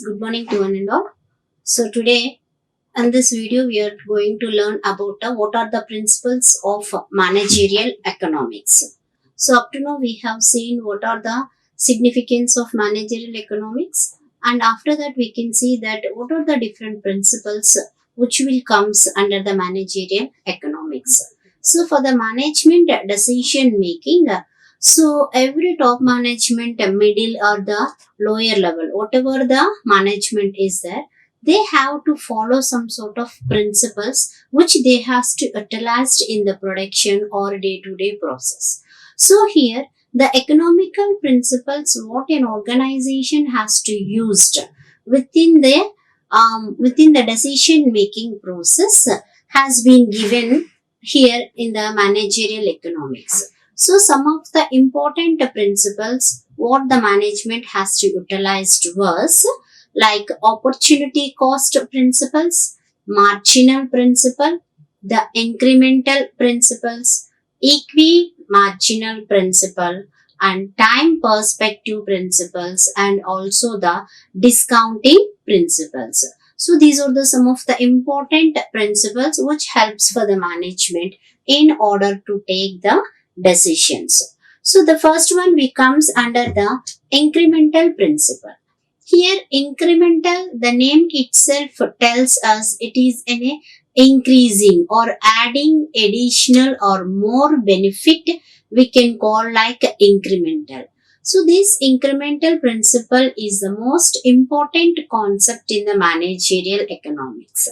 Good morning to one and all. So today in this video we are going to learn about what are the principles of managerial economics. So up to now we have seen what are the significance of managerial economics, and after that we can see that what are the different principles which will comes under the managerial economics. So for the management decision making, so every top management, middle or the lower level, whatever the management is there, they have to follow some sort of principles which they has to utilize in the production or day-to-day process. So here the economical principles what an organization has to use within the decision making process has been given here in the managerial economics. So some of the important principles what the management has to utilize was like opportunity cost principles, marginal principle, the incremental principles, equi-marginal principle, and time perspective principles, and also the discounting principles. So these are some of the important principles which helps for the management in order to take the decisions. So the first one becomes under the incremental principle. Here incremental, the name itself tells us it is an increasing or adding additional or more benefit, we can call like incremental. So this incremental principle is the most important concept in the managerial economics.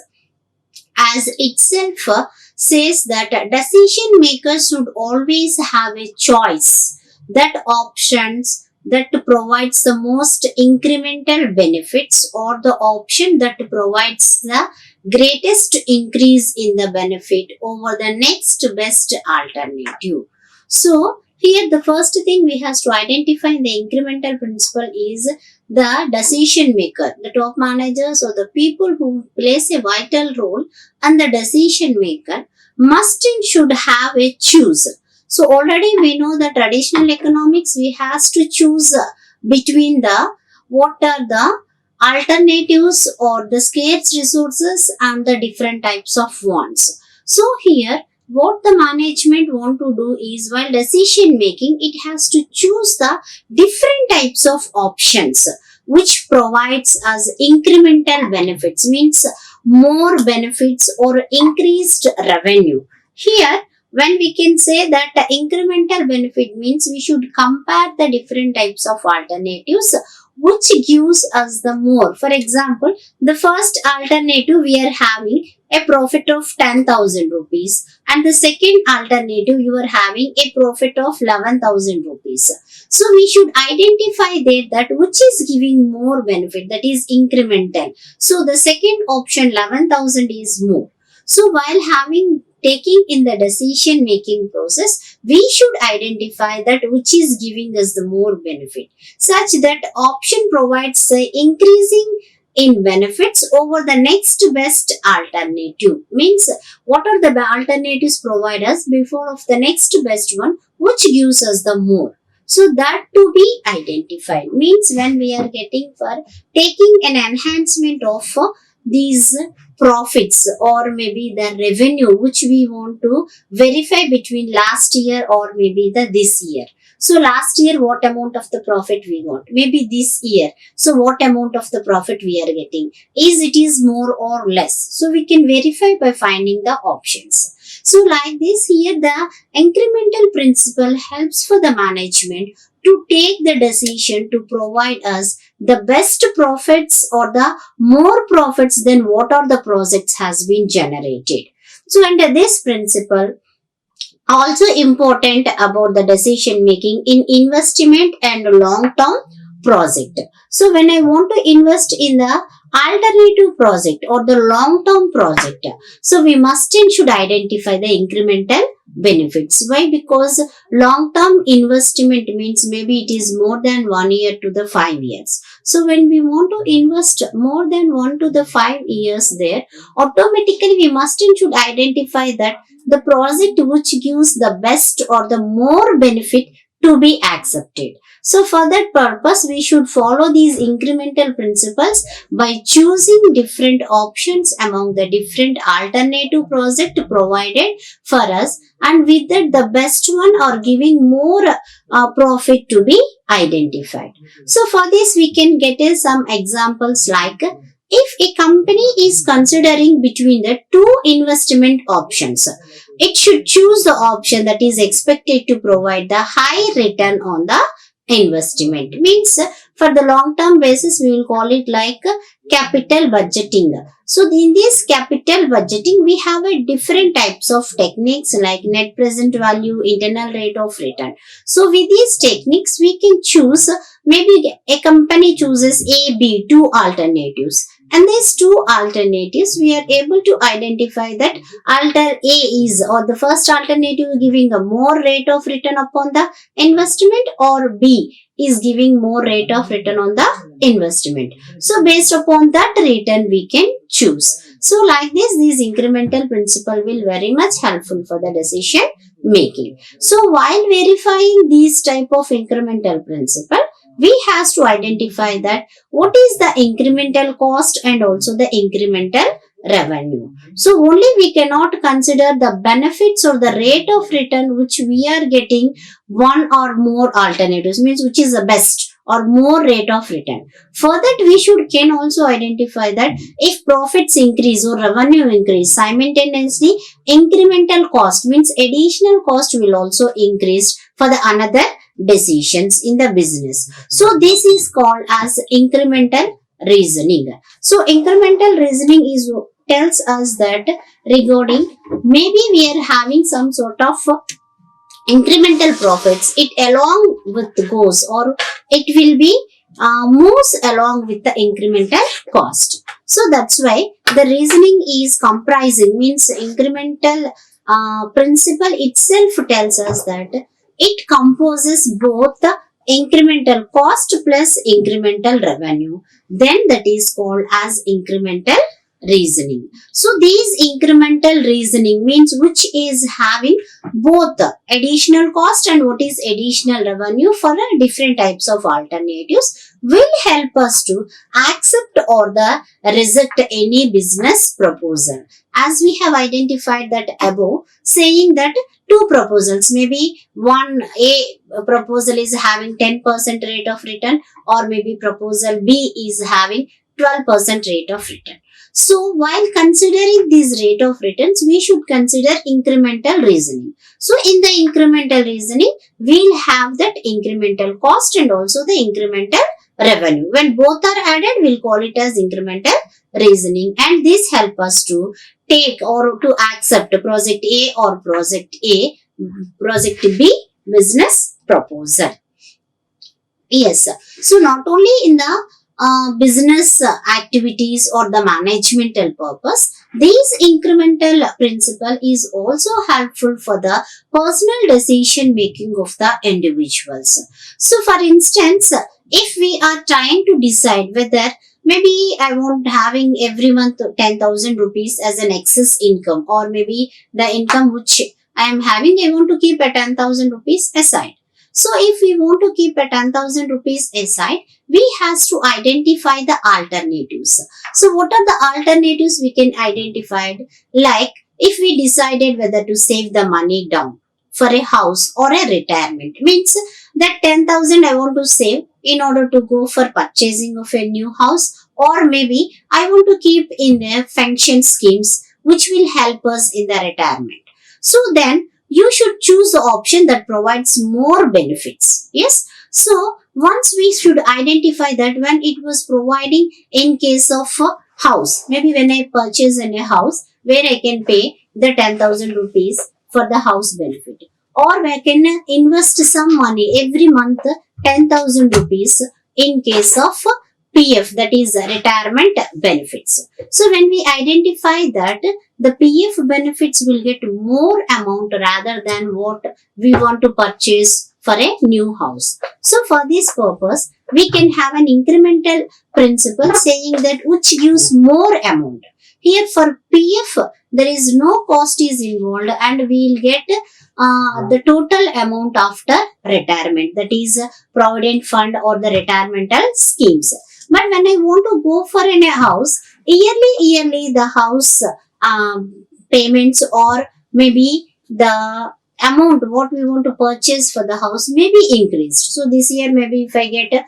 As itself says that decision makers should always have a choice, that options that provides the most incremental benefits or the option that provides the greatest increase in the benefit over the next best alternative. So here the first thing we have to identify in the incremental principle is the decision maker, the top managers or the people who plays a vital role, and the decision maker must and should have a choose. So already we know the traditional economics we has to choose between the what are the alternatives or the scarce resources and the different types of wants. So here what the management want to do is while decision making it has to choose the different types of options which provides us incremental benefits, means more benefits or increased revenue. Here when we can say that the incremental benefit means we should compare the different types of alternatives which gives us the more. For example, the first alternative we are having a profit of 10,000 rupees, and the second alternative you are having a profit of 11,000 rupees. So we should identify there that which is giving more benefit, that is incremental. So the second option 11,000 is more. So while taking in the decision making process, we should identify that which is giving us the more benefit, such that option provides the increasing in benefits over the next best alternative. Means what are the alternatives provide us before of the next best one which gives us the more. So that to be identified means when we are getting for taking an enhancement of these profits or maybe the revenue which we want to verify between last year or maybe this year. So last year what amount of the profit we got, maybe this year, so what amount of the profit we are getting, is it is more or less. So we can verify by finding the options. So like this here the incremental principle helps for the management to take the decision to provide us the best profits or the more profits than what are the projects has been generated. So under this principle, also important about the decision making in investment and long term project. So when I want to invest in the alternative project or the long term project, so we must and should identify the incremental benefits. Why? Because long term investment means maybe it is more than 1 year to the 5 years. So when we want to invest more than 1 to the 5 years there, automatically we must and should identify that the project which gives the best or the more benefit to be accepted. So for that purpose, we should follow these incremental principles by choosing different options among the different alternative project provided for us, and with that the best one or giving more profit to be identified. So for this we can get some examples like, if a company is considering between the two investment options, it should choose the option that is expected to provide the high return on the investment. Means for the long term basis we will call it like capital budgeting. So in this capital budgeting we have a different types of techniques like net present value, internal rate of return. So with these techniques we can choose, maybe a company chooses A, B, two alternatives, and these two alternatives we are able to identify that alter A is, or the first alternative giving a more rate of return upon the investment, or B is giving more rate of return on the investment. So based upon that return we can choose. So like this, these incremental principle will very much helpful for the decision making. So while verifying these type of incremental principle, we has to identify that what is the incremental cost and also the incremental revenue. So only we cannot consider the benefits or the rate of return which we are getting one or more alternatives, means which is the best or more rate of return. For that we can also identify that if profits increase or revenue increase simultaneously, incremental cost means additional cost will also increase for the another decisions in the business. So this is called as incremental reasoning. So incremental reasoning is tells us that regarding, maybe we are having some sort of incremental profits, it along with goes, or it will be moves along with the incremental cost. So that's why the reasoning is comprising, means incremental principle itself tells us that it composes both the incremental cost plus incremental revenue. Then that is called as incremental reasoning. So these incremental reasoning means which is having both the additional cost and what is additional revenue for different types of alternatives will help us to accept or the reject any business proposal. As we have identified that above, saying that two proposals, maybe one A proposal is having 10% rate of return, or maybe proposal B is having 12% rate of return. So while considering this rate of returns, we should consider incremental reasoning. So in the incremental reasoning, we'll have that incremental cost and also the incremental revenue. When both are added, we'll call it as incremental reasoning, and this help us to take or to accept project A or project B business proposal. Yes. So not only in the business activities or the managemental purpose, this incremental principle is also helpful for the personal decision making of the individuals. So for instance, if we are trying to decide whether maybe I want having every month 10,000 rupees as an excess income, or maybe the income which I am having, I want to keep a 10,000 rupees aside. So if we want to keep a 10,000 rupees aside, we has to identify the alternatives. So what are the alternatives we can identify? Like if we decided whether to save the money down for a house or a retirement, means that 10,000 I want to save in order to go for purchasing of a new house, or maybe I want to keep in the pension schemes which will help us in the retirement. So then you should choose the option that provides more benefits. Yes. So once we should identify that when it was providing in case of a house, maybe when I purchase in a house where I can pay the 10,000 rupees for the house benefit, or I can invest some money every month 10,000 rupees in case of PF, that is retirement benefits. So when we identify that, the PF benefits will get more amount rather than what we want to purchase for a new house. So for this purpose, we can have an incremental principle saying that which gives more amount. Here for PF, there is no cost is involved, and we will get the total amount after retirement, that is provident fund or the retirement schemes. But when I want to go for a house, yearly the house payments, or maybe the amount what we want to purchase for the house may be increased. So this year maybe if I get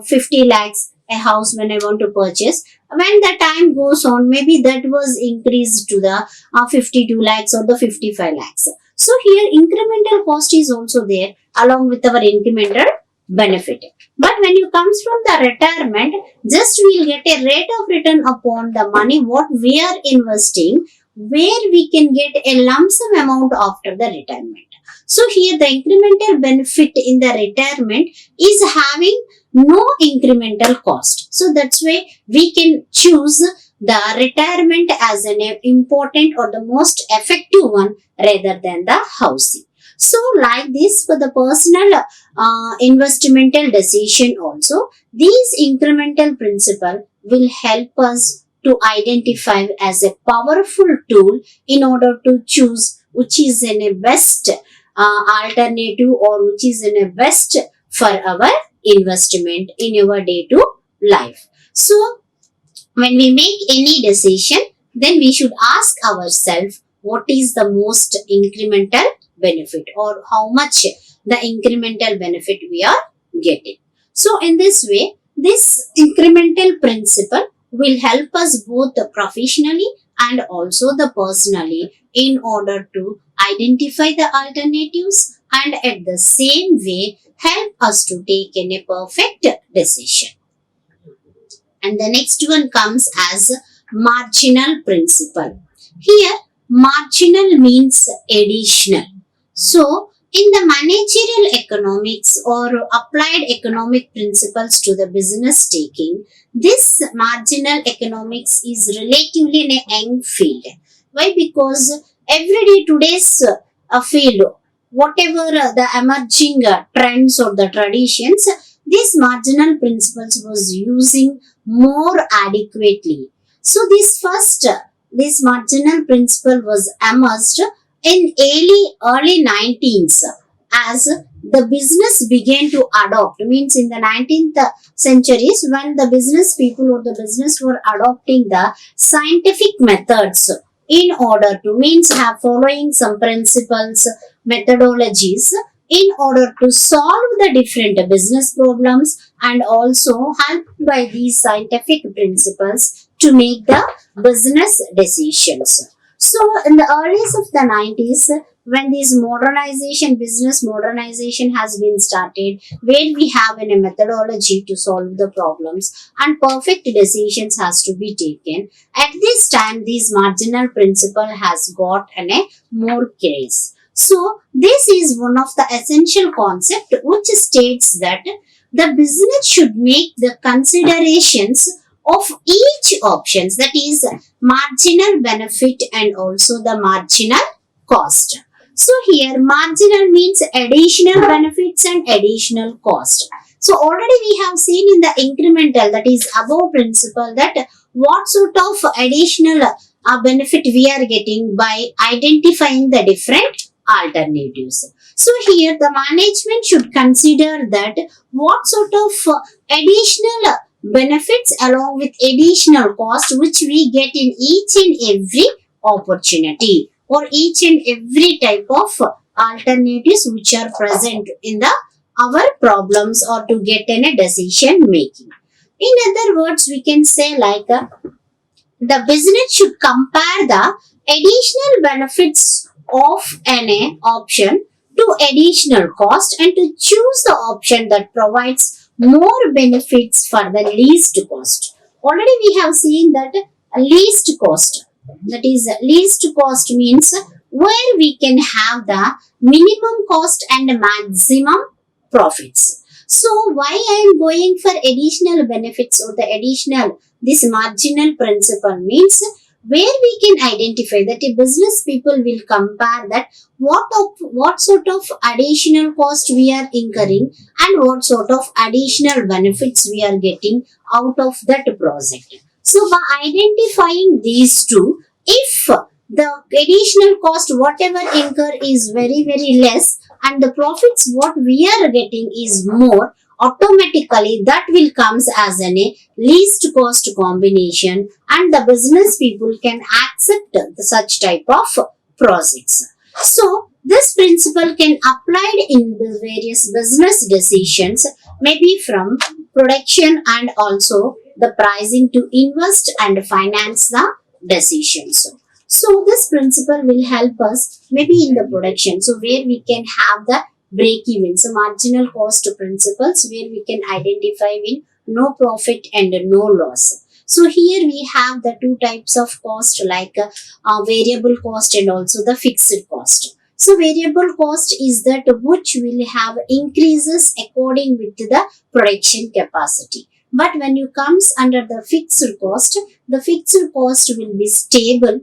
50 lakhs a house when I want to purchase, when the time goes on, maybe that was increased to the 52 lakhs or the 55 lakhs. So here incremental cost is also there along with our incremental benefit. But when you comes from the retirement, just we'll get a rate of return upon the money what we are investing, where we can get a lump sum amount after the retirement. So here the incremental benefit in the retirement is having no incremental cost. So that's why we can choose the retirement as an important or the most effective one rather than the housing. So like this for the personal investmental decision also, these incremental principle will help us to identify as a powerful tool in order to choose which is in a best alternative, or which is in a best for our investment in our day to life. So when we make any decision, then we should ask ourselves what is the most incremental benefit, or how much the incremental benefit we are getting. So in this way, this incremental principle will help us both professionally and also the personally in order to identify the alternatives, and at the same way help us to take a perfect decision. And the next one comes as marginal principle. Here marginal means additional. So in the managerial economics or applied economic principles to the business taking, this marginal economics is relatively in a young field. Why? Because every day today's field, whatever the emerging trends or the traditions, these marginal principles was using more adequately. So this marginal principle was emerged in early 19th, as the business began to adopt, means in the 19th centuries, when the business people or the business were adopting the scientific methods in order to, means have following some principles, methodologies in order to solve the different business problems, and also helped by these scientific principles to make the business decisions. So in the earliest of the 90s, when this business modernization has been started, where we have a methodology to solve the problems and perfect decisions has to be taken, at this time this marginal principle has got a more craze. So this is one of the essential concept which states that the business should make the considerations of each options, that is marginal benefit and also the marginal cost. So here marginal means additional benefits and additional cost. So already we have seen in the incremental, that is above principle, that what sort of additional benefit we are getting by identifying the different alternatives. So here the management should consider that what sort of additional benefits along with additional cost which we get in each and every opportunity, or each and every type of alternatives which are present in the our problems, or to get in a decision making. In other words, we can say like the business should compare the additional benefits of an option to additional cost, and to choose the option that provides more benefits for the least cost. Already we have seen that least cost, that is least cost means where we can have the minimum cost and maximum profits. So why I am going for additional benefits or the additional, this marginal principle means where we can identify that a business people will compare that what sort of additional cost we are incurring and what sort of additional benefits we are getting out of that project. So by identifying these two, if the additional cost whatever incur is very very less, and the profits what we are getting is more, automatically that will comes as an a least cost combination, and the business people can accept such type of projects. So this principle can applied in the various business decisions, maybe from production and also the pricing to invest and finance the decisions. So this principle will help us maybe in the production. So where we can have the break even, so marginal cost principles where we can identify in no profit and no loss. So here we have the two types of cost like variable cost and also the fixed cost. So variable cost is that which will have increases according with the production capacity. But when you comes under the fixed cost will be stable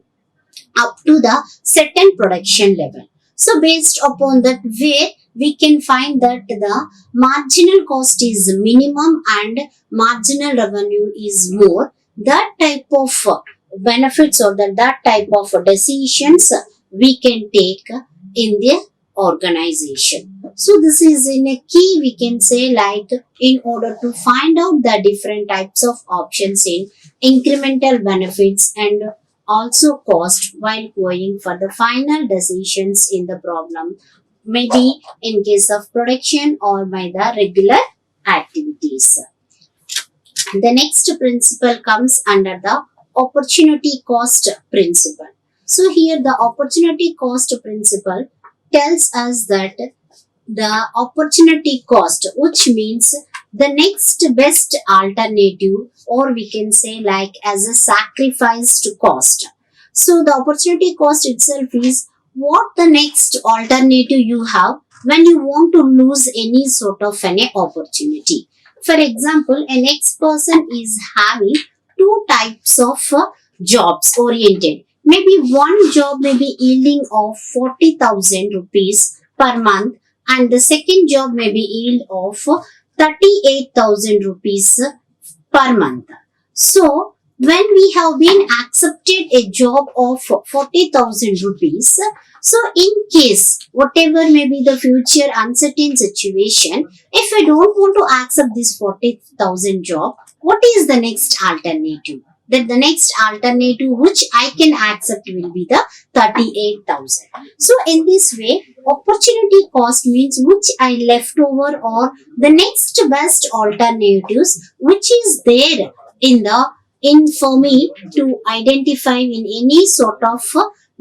up to the certain production level. So based upon that way, we can find that the marginal cost is minimum and marginal revenue is more. That type of benefits or that type of decisions we can take in the organization. So this is in a key we can say like in order to find out the different types of options in incremental benefits and also cost while going for the final decisions in the problem, maybe in case of production or by the regular activities. The next principle comes under the opportunity cost principle. So here the opportunity cost principle tells us that the opportunity cost, which means the next best alternative, or we can say like as a sacrificed cost. So the opportunity cost itself is what the next alternative you have when you want to lose any sort of an opportunity. For example, a next person is having two types of jobs oriented. Maybe one job may be yielding of 40,000 rupees per month, and the second job may be yield of 38,000 rupees per month. So when we have been accepted a job of 40,000 rupees, so in case whatever may be the future uncertain situation, if I don't want to accept this 40,000 job, what is the next alternative? That the next alternative which I can accept will be the 38,000. So in this way, opportunity cost means which I left over or the next best alternatives which is there in the in for me to identify in any sort of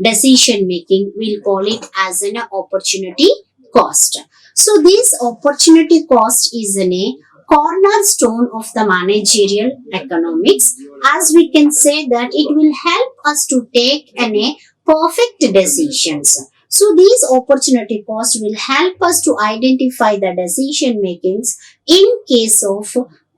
decision making. We'll call it as an opportunity cost. So this opportunity cost is a cornerstone of the managerial economics, as we can say that it will help us to take a perfect decisions. So these opportunity costs will help us to identify the decision makings in case of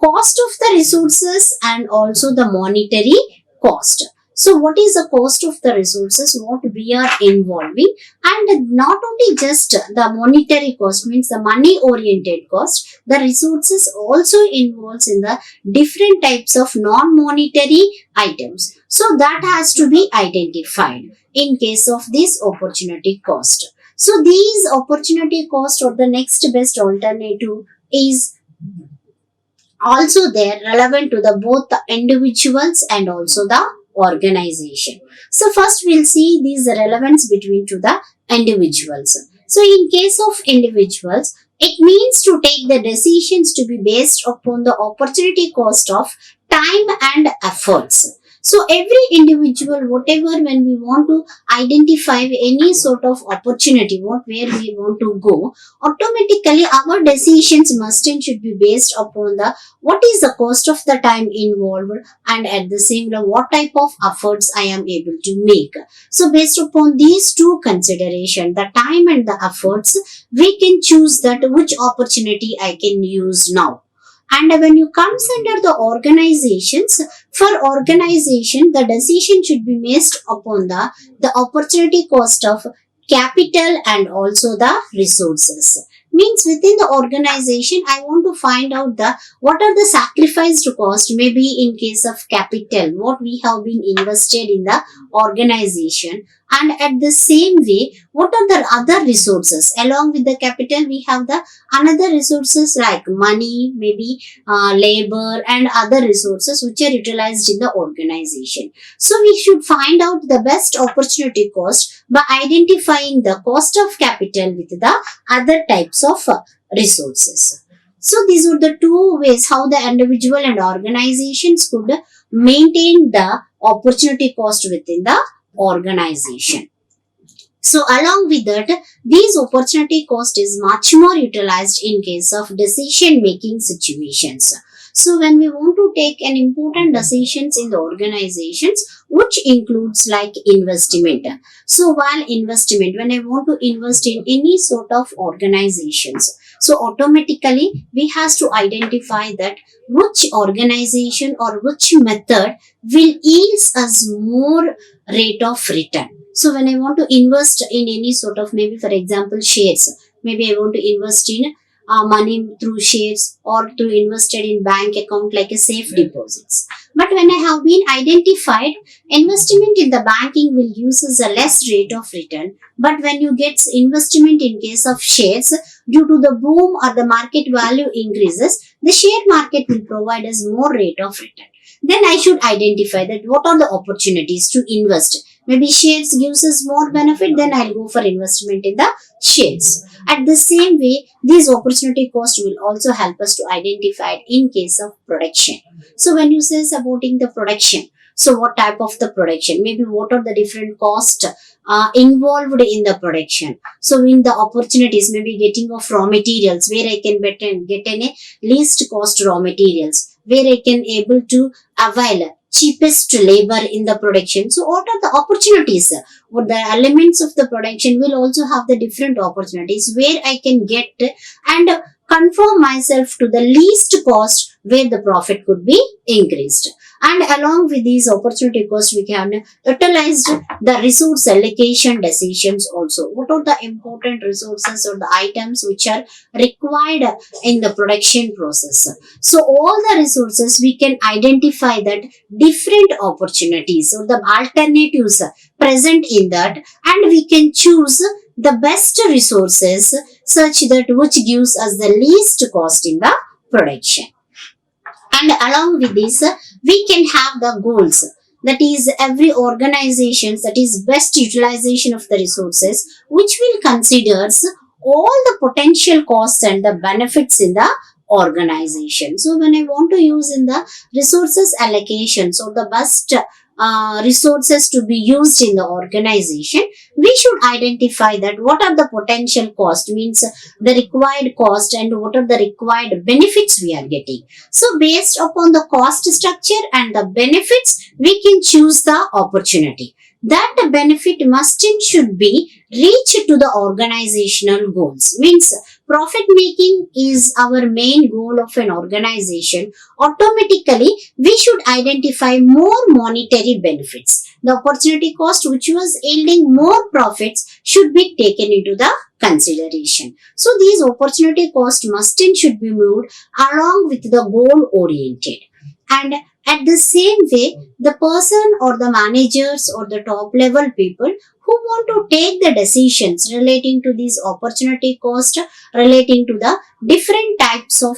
cost of the resources and also the monetary cost. So what is the cost of the resources what we are involving, and not only just the monetary cost means the money oriented cost, the resources also involves in the different types of non-monetary items. So that has to be identified in case of this opportunity cost. So these opportunity cost or the next best alternative is also there relevant to the both the individuals and also the organization. So first we'll see these relevance between to the individuals. So in case of individuals, it means to take the decisions to be based upon the opportunity cost of time and efforts. So every individual, whatever when we want to identify any sort of opportunity, what where we want to go, automatically our decisions must and should be based upon the what is the cost of the time involved, and at the same time what type of efforts I am able to make. So based upon these two consideration, the time and the efforts, we can choose that which opportunity I can use now. And when you comes under the organizations, for organization, the decision should be based upon the opportunity cost of capital and also the resources. Means within the organization, I want to find out the what are the sacrificed cost, maybe in case of capital, what we have been invested in the organization, and at the same way, what are the other resources along with the capital. We have the another resources like money, maybe labor and other resources which are utilized in the organization. So we should find out the best opportunity cost by identifying the cost of capital with the other types of resources. So these are the two ways how the individual and organizations could maintain the opportunity cost within the organization. So along with that, these opportunity cost is much more utilized in case of decision making situations. So when we want to take an important decisions in the organizations, which includes like investment. So while investment, when I want to invest in any sort of organizations, so automatically we has to identify that which organization or which method will yields us more rate of return. So when I want to invest in any sort of, maybe for example shares, maybe I want to invest in money through shares or to invested in bank account like a safe deposits. But when I have been identified, investment in the banking will use us a less rate of return. But when you get investment in case of shares, due to the boom or the market value increases, the share market will provide us more rate of return. Then I should identify that what are the opportunities to invest. Maybe shares gives us more benefit, then I'll go for investment in the shares. At the same way, these opportunity cost will also help us to identify it in case of production. So when you say supporting the production, so what type of the production, maybe what are the different costs involved in the production. So in the opportunities, maybe getting of raw materials, where I can get any least cost raw materials, where I can able to avail cheapest labor in the production. So what are the opportunities? What the elements of the production will also have the different opportunities where I can get and conform myself to the least cost where the profit could be increased. And along with these opportunity costs, we can utilize the resource allocation decisions also. What are the important resources or the items which are required in the production process? So all the resources we can identify that different opportunities or the alternatives present in that, and we can choose the best resources such that which gives us the least cost in the production. And along with this, we can have the goals. That is every organization, that is best utilization of the resources, which will considers all the potential costs and the benefits in the organization. So when I want to use in the resources allocations or the best resources to be used in the organization, we should identify that what are the potential cost, means the required cost, and what are the required benefits we are getting. So based upon the cost structure and the benefits, we can choose the opportunity. That benefit must and should be reached to the organizational goals. Means profit making is our main goal of an organization. Automatically, we should identify more monetary benefits. The opportunity cost which was yielding more profits should be taken into the consideration. So these opportunity cost must and should be moved along with the goal oriented. And at the same way, the person or the managers or the top level people who want to take the decisions relating to these opportunity cost, relating to the different types of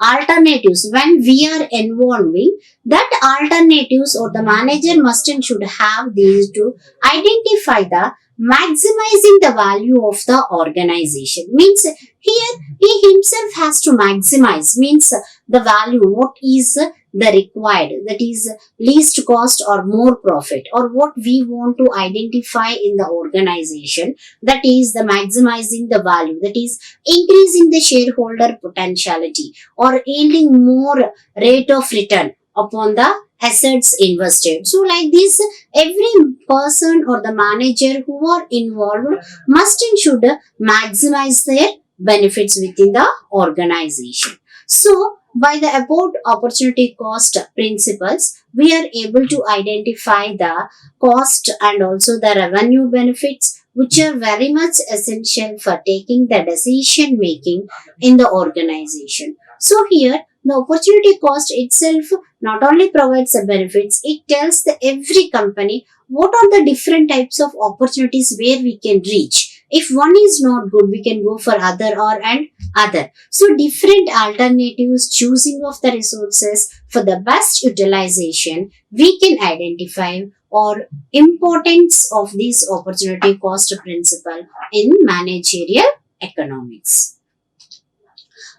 alternatives, when we are involving that alternatives, or the manager must and should have these to identify the maximizing the value of the organization. Means here he himself has to maximize, means the value, what is the required, that is least cost or more profit, or what we want to identify in the organization, that is the maximizing the value, that is increasing the shareholder potentiality or yielding more rate of return upon the assets invested. So like this, every person or the manager who are involved must and should maximize their benefits within the organization. So by the above opportunity cost principles, we are able to identify the cost and also the revenue benefits which are very much essential for taking the decision making in the organization. So here, the opportunity cost itself not only provides the benefits, it tells the every company what are the different types of opportunities where we can reach. If one is not good, we can go for other or and other. So different alternatives, choosing of the resources for the best utilization, we can identify or importance of this opportunity cost principle in managerial economics.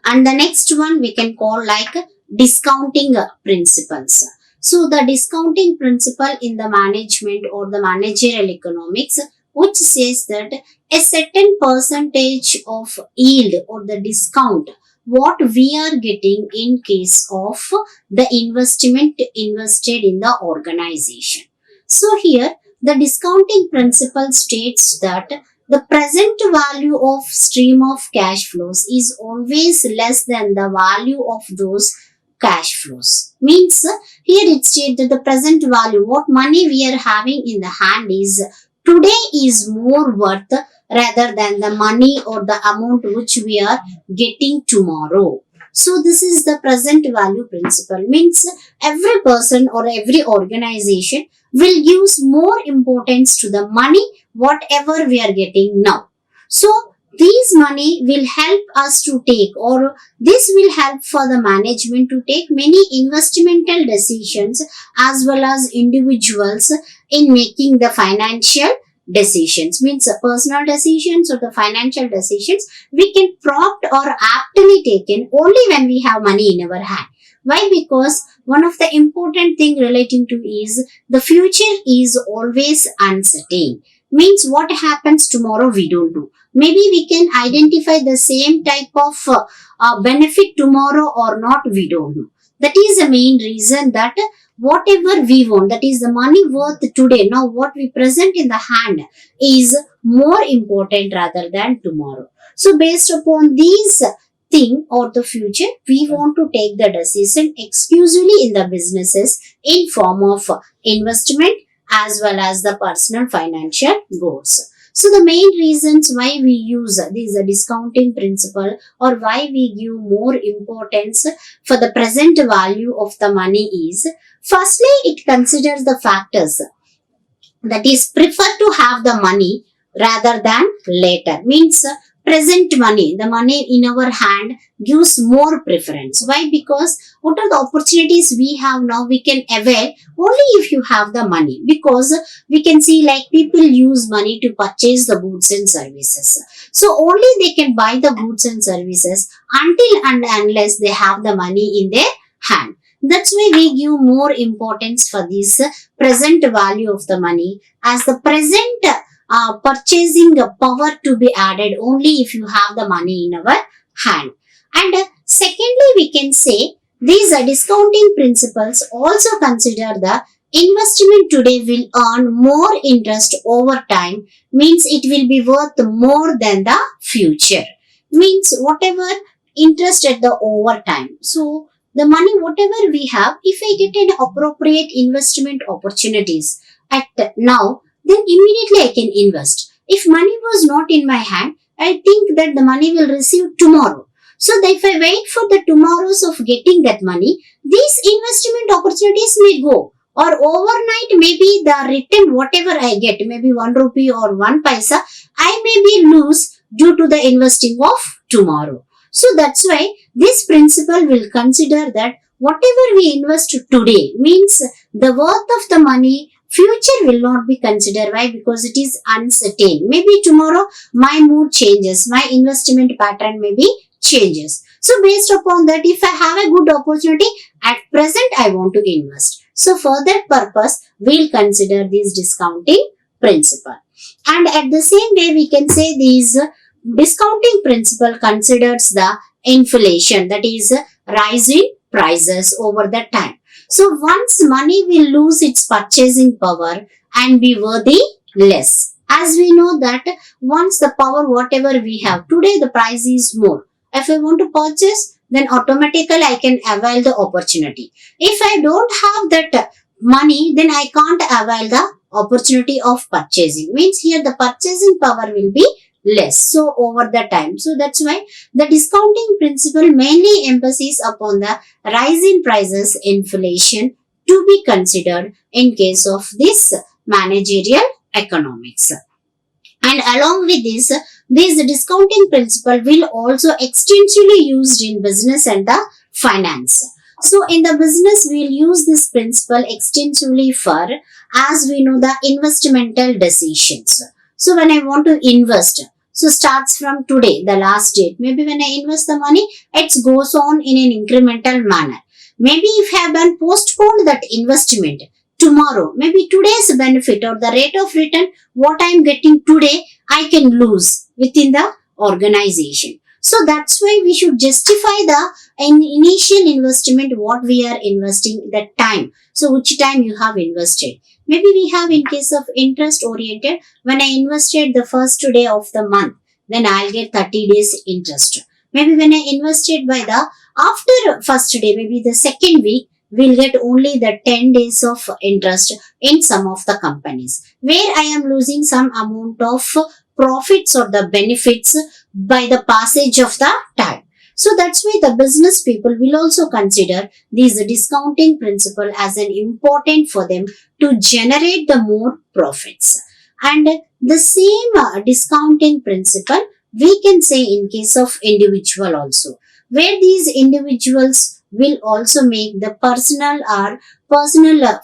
And the next one we can call like discounting principles. So the discounting principle in the management or the managerial economics, which says that a certain percentage of yield or the discount what we are getting in case of the investment invested in the organization. So here the discounting principle states that the present value of stream of cash flows is always less than the value of those cash flows. Means here it states that the present value, what money we are having in the hand is today is more worth rather than the money or the amount which we are getting tomorrow. So this is the present value principle. Means every person or every organization will give more importance to the money whatever we are getting now. So these money will help us to take, or this will help for the management to take many investmental decisions as well as individuals in making the financial decisions. Means personal decisions or the financial decisions we can prompt or aptly taken only when we have money in our hand. Why? Because one of the important thing relating to is the future is always uncertain. Means what happens tomorrow we don't know. Maybe we can identify the same type of benefit tomorrow or not, we don't know. That is the main reason that whatever we want, that is the money worth today, now what we present in the hand is more important rather than tomorrow. So based upon these thing or the future, we want to take the decision exclusively in the businesses in form of investment as well as the personal financial goals. So the main reasons why we use this discounting principle or why we give more importance for the present value of the money is, firstly, it considers the factors that is prefer to have the money rather than later. Means present money, the money in our hand gives more preference. Why? Because what are the opportunities we have now we can avail only if you have the money. Because we can see like people use money to purchase the goods and services. So only they can buy the goods and services until and unless they have the money in their hand. That's why we give more importance for this present value of the money, as the present purchasing power to be added only if you have the money in our hand. And secondly, we can say these discounting principles also consider the investment today will earn more interest over time, means it will be worth more than the future. Means whatever interest at the over time. So the money whatever we have, if I get an appropriate investment opportunities at now, then immediately I can invest. If money was not in my hand, I think that the money will receive tomorrow. So that if I wait for the tomorrows of getting that money, these investment opportunities may go. Or overnight, maybe the return whatever I get, maybe 1 rupee or 1 paisa, I may be lose due to the investing of tomorrow. So that's why this principle will consider that whatever we invest today, means the worth of the money future will not be considered. Why? Because it is uncertain. Maybe tomorrow my mood changes, my investment pattern maybe changes. So based upon that, if I have a good opportunity, at present I want to invest. So for that purpose, we'll consider this discounting principle. And at the same way, we can say this discounting principle considers the inflation, that is rising prices over the time. So once money will lose its purchasing power and be worthy less. As we know that once the power whatever we have today, the price is more. If I want to purchase, then automatically I can avail the opportunity. If I don't have that money, then I can't avail the opportunity of purchasing. Means here the purchasing power will be less. So over the time. So that's why the discounting principle mainly emphasizes upon the rise in prices, inflation to be considered in case of this managerial economics. And along with this discounting principle will also extensively used in business and the finance. So in the business, we'll use this principle extensively for, as we know, the investmental decisions. So when I want to invest, so starts from today, the last date. Maybe when I invest the money, it goes on in an incremental manner. Maybe if I have been postponed that investment tomorrow, maybe today's benefit or the rate of return, what I am getting today, I can lose within the organization. So that's why we should justify the initial investment, what we are investing, that time. So which time you have invested. Maybe we have in case of interest oriented, when I invested the first day of the month, then I'll get 30 days interest. Maybe when I invested by the after first day, maybe the second week, we'll get only the 10 days of interest in some of the companies, where I am losing some amount of profits or the benefits by the passage of the time. So that's why the business people will also consider this discounting principle as an important for them to generate the more profits. And the same discounting principle we can say in case of individual also, where these individuals will also make the personal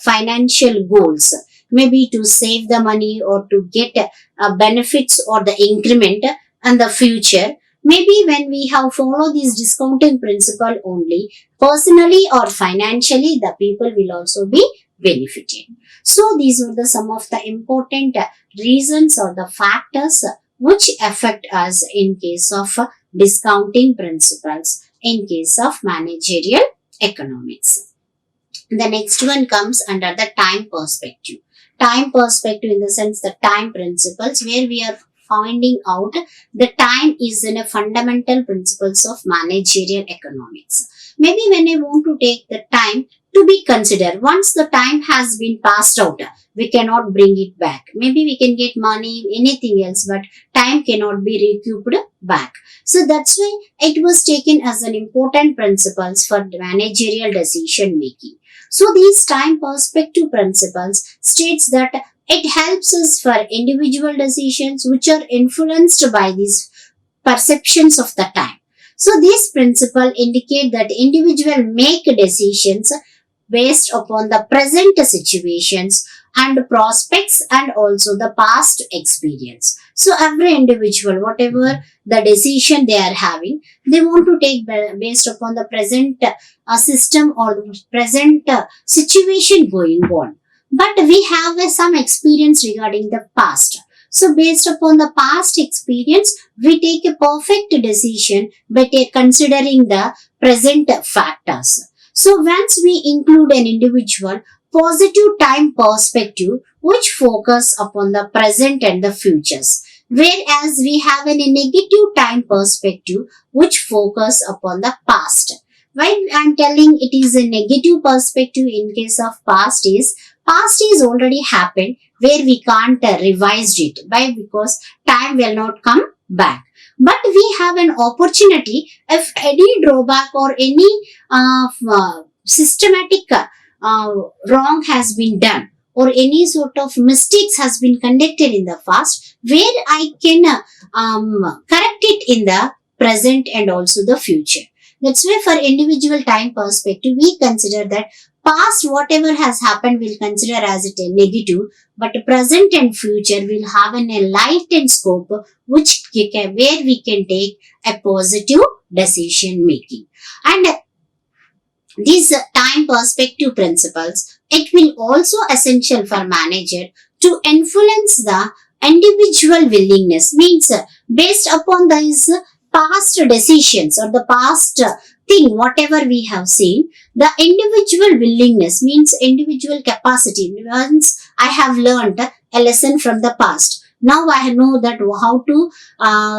financial goals, maybe to save the money or to get benefits or the increment and the future. Maybe when we have followed this discounting principle only, personally or financially, the people will also be benefited. So these are the some of the important reasons or the factors which affect us in case of discounting principles in case of managerial economics. The next one comes under the time perspective. Time perspective in the sense the time principles, where we are finding out the time is in a fundamental principles of managerial economics. Maybe when I want to take the time to be considered, once the time has been passed out, we cannot bring it back. Maybe we can get money, anything else, but time cannot be recouped back. So that's why it was taken as an important principles for managerial decision making. So these time perspective principles states that it helps us for individual decisions which are influenced by these perceptions of the time. So this principle indicate that individual make decisions based upon the present situations and prospects and also the past experience. So every individual, whatever the decision they are having, they want to take based upon the present system or the present situation going on. But we have some experience regarding the past. So based upon the past experience, we take a perfect decision by considering the present factors. So once we include an individual positive time perspective which focus upon the present and the futures, whereas we have a negative time perspective which focus upon the past. Why I am telling it is a negative perspective in case of past is already happened, where we can't revise it by because time will not come back. But we have an opportunity if any drawback or any systematic wrong has been done or any sort of mistakes has been conducted in the past, where I can correct it in the present and also the future. That's why for individual time perspective, we consider that past whatever has happened we'll consider as it a negative, but present and future will have an enlightened scope which where we can take a positive decision making. And these time perspective principles, it will also essential for manager to influence the individual willingness, means based upon these past decisions or the past thing, whatever we have seen, the individual willingness means individual capacity. Once I have learned a lesson from the past, now I know that how to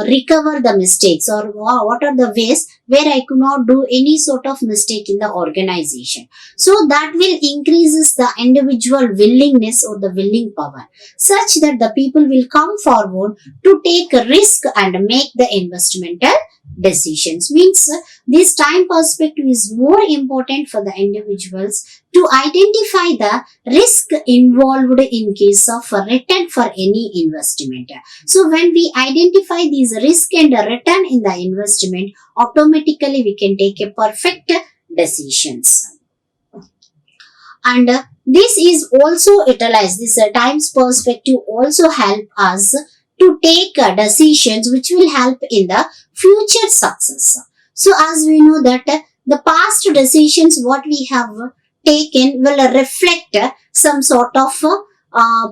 recover the mistakes or what are the ways where I could not do any sort of mistake in the organization. So that will increases the individual willingness or the willing power, such that the people will come forward to take a risk and make the investmental decisions. Means this time perspective is more important for the individuals to identify the risk involved in case of a return for any investment. So when we identify these risk and return in the investment, automatically we can take a perfect decisions. And this is also utilized, this times perspective also help us to take decisions which will help in the future success. So as we know that the past decisions what we have taken will reflect some sort of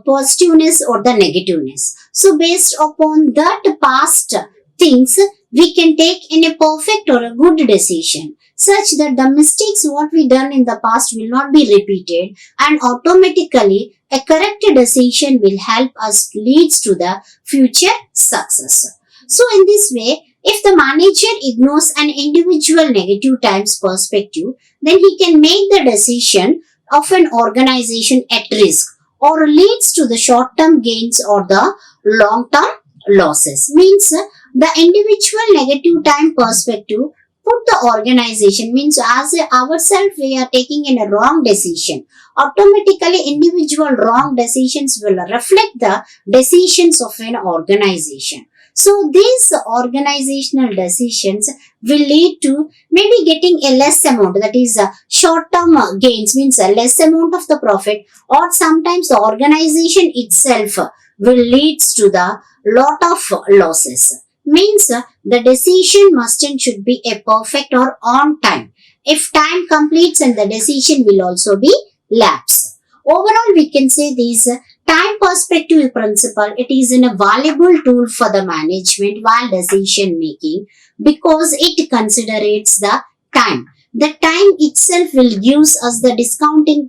positiveness or the negativeness. So based upon that past things, we can take in a perfect or a good decision, such that the mistakes what we done in the past will not be repeated, and automatically a correct decision will help us leads to the future success. So in this way, if the manager ignores an individual negative times perspective, then he can make the decision of an organization at risk or leads to the short-term gains or the long-term losses. Means the individual negative time perspective put the organization, means as ourselves we are taking in a wrong decision, automatically individual wrong decisions will reflect the decisions of an organization. So these organizational decisions will lead to maybe getting a less amount, that is short-term gains, means a less amount of the profit, or sometimes the organization itself will leads to the lot of losses. Means the decision must and should be a perfect or on time. If time completes, and the decision will also be lapse. Overall, we can say this time perspective principle, it is a valuable tool for the management while decision making, because it considerates the time. The time itself will gives us the discounting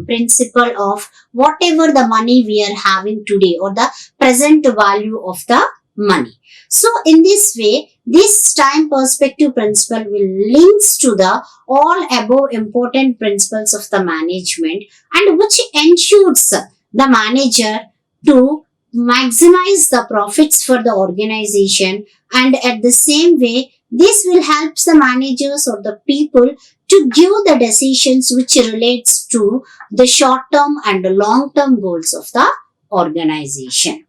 principle of whatever the money we are having today or the present value of the money. So in this way, this time perspective principle will links to the all above important principles of the management, and which ensures the manager to maximize the profits for the organization, and at the same way this will help the managers or the people to give the decisions which relates to the short term and long term goals of the organization.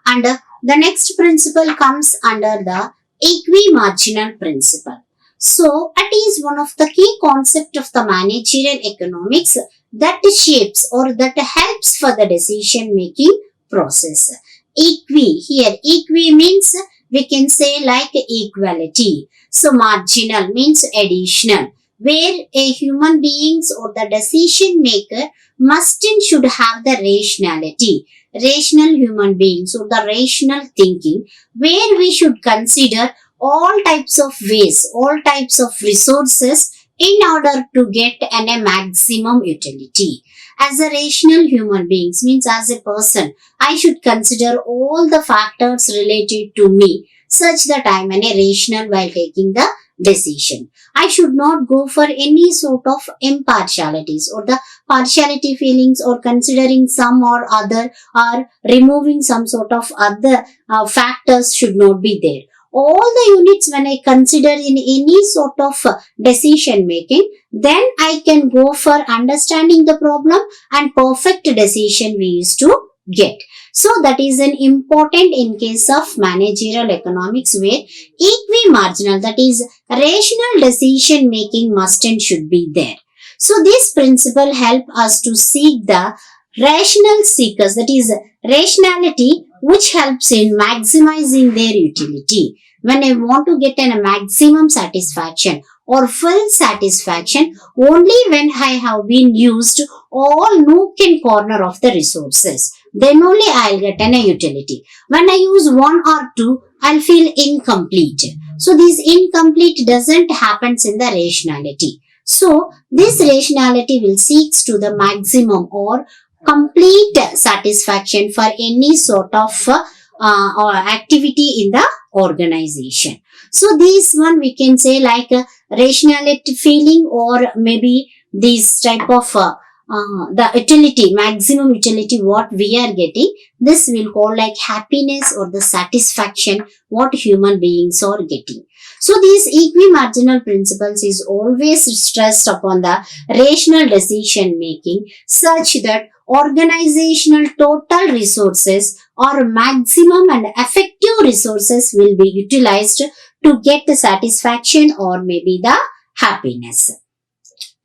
And the next principle comes under the equi-marginal principle. So it is one of the key concepts of the managerial economics that shapes or that helps for the decision making process. Here equi means we can say like equality. So marginal means additional, where a human beings or the decision maker must and should have the rationality. Rational human beings or the rational thinking, where we should consider all types of ways, all types of resources in order to get a maximum utility. As a rational human beings, means as a person, I should consider all the factors related to me, such that I am a rational while taking the decision. I should not go for any sort of impartialities or the partiality feelings, or considering some or other, or removing some sort of other factors should not be there. All the units when I consider in any sort of decision making, then I can go for understanding the problem and perfect decision we used to get. So that is an important in case of managerial economics, where equi-marginal, that is rational decision making must and should be there. So this principle help us to seek the rational seekers, that is rationality, which helps in maximizing their utility. When I want to get a maximum satisfaction or full satisfaction, only when I have been used all nook and corner of the resources, then only I'll get a utility. When I use one or two, I'll feel incomplete. So this incomplete doesn't happen in the rationality. So this rationality will seeks to the maximum or complete satisfaction for any sort of or activity in the organization. So this one we can say like a rationality feeling, or maybe this type of the utility, maximum utility what we are getting, this will call like happiness or the satisfaction what human beings are getting. So these equimarginal principles is always stressed upon the rational decision making such that organizational total resources or maximum and effective resources will be utilized to get the satisfaction or maybe the happiness.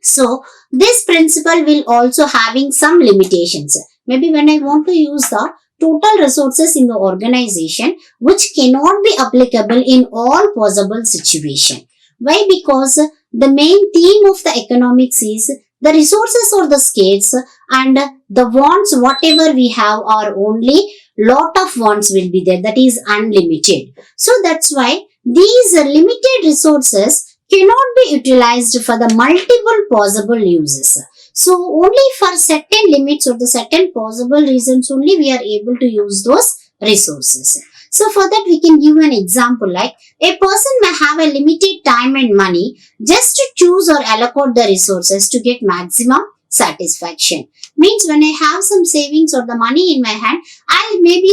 So this principle will also having some limitations. Maybe when I want to use the total resources in the organization, which cannot be applicable in all possible situation. Why? Because the main theme of the economics is the resources or the scarce, and the wants whatever we have are only lot of wants will be there, that is unlimited. So that's why these limited resources cannot be utilized for the multiple possible uses. So only for certain limits or the certain possible reasons only we are able to use those resources. So for that we can give an example like a person may have a limited time and money just to choose or allocate the resources to get maximum satisfaction. Means when I have some savings or the money in my hand, I maybe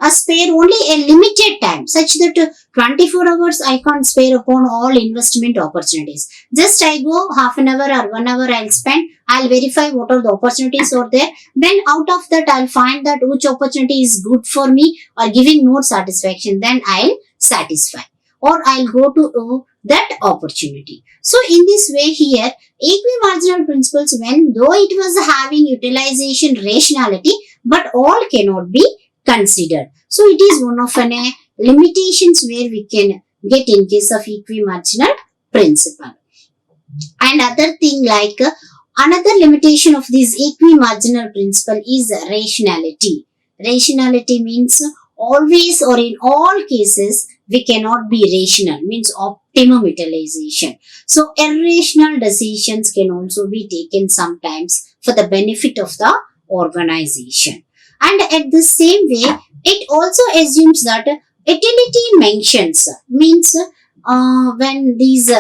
spare only a limited time such that 24 hours I can't spare upon all investment opportunities. Just I go half an hour or 1 hour I'll spend, I'll verify what are the opportunities are there. Then out of that I'll find that which opportunity is good for me or giving more satisfaction. Then I'll satisfy or I'll go to that opportunity. So in this way here, equimarginal principles, when though it was having utilization rationality, but all cannot be considered. So it is one of an limitations where we can get in case of equimarginal principle. And other thing like another limitation of this equimarginal principle is rationality. Rationality means always or in all cases we cannot be rational, means optimum utilization. So irrational decisions can also be taken sometimes for the benefit of the organization. And at the same way, it also assumes that utility mentions, means when these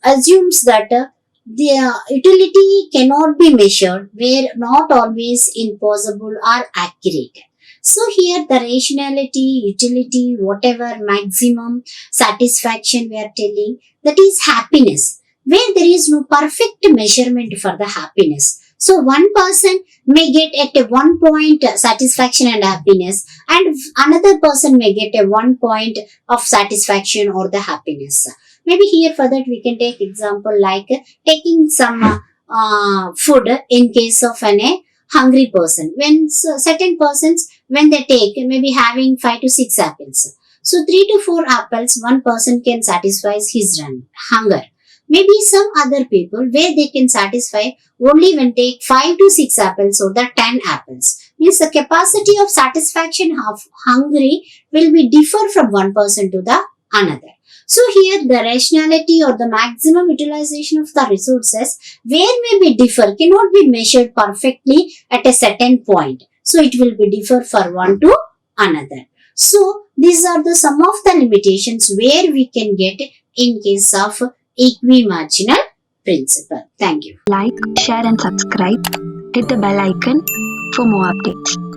assumes that the utility cannot be measured where not always impossible or accurate. So here the rationality, utility, whatever maximum satisfaction we are telling, that is happiness, where there is no perfect measurement for the happiness. So one person may get at a 1 point satisfaction and happiness, and another person may get a 1 point of satisfaction or the happiness. Maybe here for that we can take example like taking some food in case of an hungry person. When certain persons, when they take maybe having 5 to 6 apples. So 3 to 4 apples, one person can satisfy his hunger. Maybe some other people where they can satisfy only when take 5 to 6 apples or the 10 apples. Means the capacity of satisfaction of hungry will be differ from one person to the another. So here the rationality or the maximum utilization of the resources where may be differ, cannot be measured perfectly at a certain point. So it will be differ for one to another. So these are the some of the limitations where we can get in case of equimarginal principle. Thank you. Like, share and subscribe. Hit the bell icon for more updates.